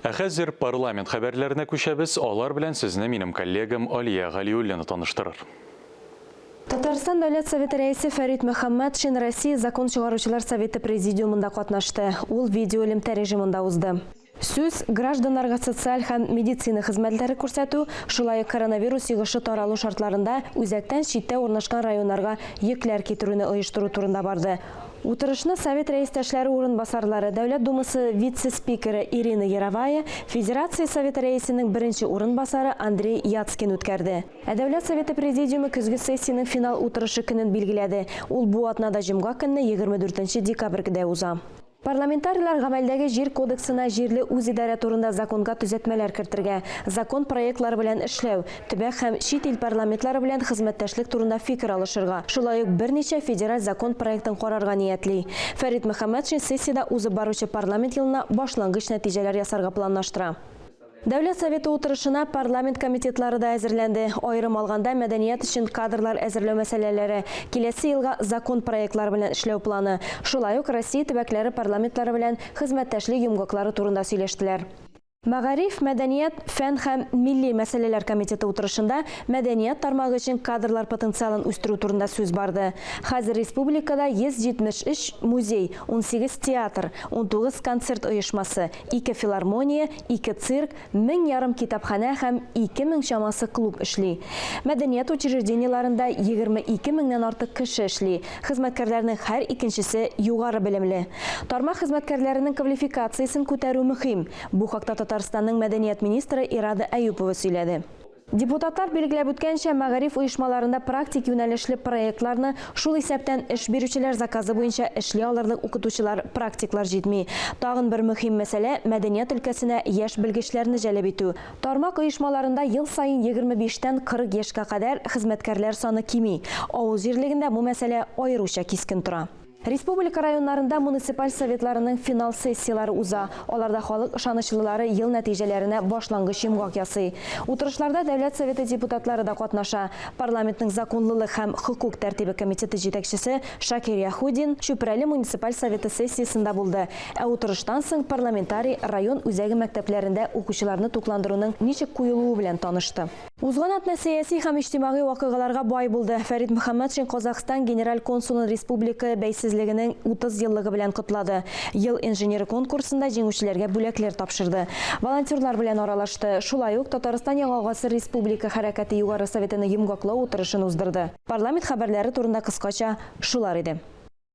Хәзер парламент хәбәрләренә күчәбез, алар белән сезне минем коллегам Алия Галиуллина таныштырыр. Татарстан Дәүләт Советы рәисе Фәрит Мөхәммәтшин Россия закон чыгаручылар советы президиумында катнашты. Ул видеолемтә режимында узды. Сүз гражданнарга социаль һәм медицина хезмәтләре күрсәтү, шулай ук коронавирус йогышы таралу шартларында үзәктән читтә урнашкан районнарга йөкләр китерүне оештыру турында барды. Утырышны Совет рәистәшләре урынбасарлары, Дәүләт Думасы вице-спикеры Ирина Яровая, Федерация Советы рәисенең беренче урынбасары Андрей Яцкин үткәрде. Дәүләт Советы президиумы көзге сессияның финал утырышы көнен билгеләде. Ул бу атнада җомга көнне 24 декабрьдә уза. Парламентарийлар гамәлдәге җир кодексына җирле үзидарә турында законга төзәтмәләр кертергә, закон проектлары белән эшләү, төбәк һәм чит ил парламентлары белән хезмәттәшлек турында фикер алышырга, шулай ук берничә федераль закон проектын карарга ниятли. Фәрит Мөхәммәтшин сессияда узып баручы парламент елына башлангыч нәтиҗәләр ясарга планлаштыра. Дәүләт Советы утырышына парламент комитетлары да әзерләнде. Айрым алганда мәдәният өчен кадрлар әзерләү мәсьәләләре, киләсе елга закон проектлары белән эшләү планы, шулай ук Россия төбәкләре парламентлары белән хезмәттәшлек йомгаклары турында сөйләштеләр. Мәгариф, мәдәният, фән һәм милли мәсьәләләр комитеты утырышында мәдәният тармагы өчен кадрлар потенциалын үстерү турында сүз барды. Хәзер республикада 173 музей, 18 театр, 19 концерт оешмасы, 2 филармония, 2 цирк, 1000 ярым китапханә һәм 2000 чамасы клуб эшли. Мәдәният учреждениеларында 22 меңнән артык кеше эшли. Хезмәткәрләрнең һәр икенчесе югары белемле. Тармак хезмәткәрләренең квалификациясын күтәрү мөһим. Бу хакта Татарстанның мәдәният министры Ирада Әюпова сөйләде. Депутатлар билгеләп үткәнчә, мәгариф оешмаларында практик юнәлешле проектларны шул исәптән эш бирүчеләр заказы буенча эшли алырлык укытучылар, практиклар җитми. Тагын бер мөһим мәсьәлә мәдәният өлкәсенә яшь белгечләрне җәлеп итү. Тармак оешмаларында ел сайын 25-тән 40 яшькә кадәр хезмәткәрләр саны кими. Авыл җирлегендә бу мәсьәлә аеруча кискен тора. Республика районнарында муниципаль советларының финал сессиялары уза. Аларда халык ышанычлылары ел нәтиҗәләренә башлангыч йомгак ясый. Утырышларда Дәүләт Советы депутатлары да катнаша. Парламентның законлылык һәм хокук тәртибе комитеты җитәкчесе Шакир Яхудин Чүпрәле муниципаль советы сессиясында булды. Утырыштан соң парламентарий район үзәге мәктәпләрендә укучыларны тукландыруның ничек куелуы белән танышты. Узган атна сәяси һәм иҗтимагый вакыйгаларга бай булды. Фәрит Мөхәммәтшин Казакстан генераль консулын республика бәйсезлегенең 30 еллыгы белән котлады. Ел инженеры конкурсында җиңүчеләргә бүләкләр тапшырды. Волонтерлар белән аралашты. Шулай ук Татарстан Яңа Гасыр Республика хәрәкәте югары советының йомгаклау утырышын уздырды. Парламент хәбәрләре турында кыскача шулар иде.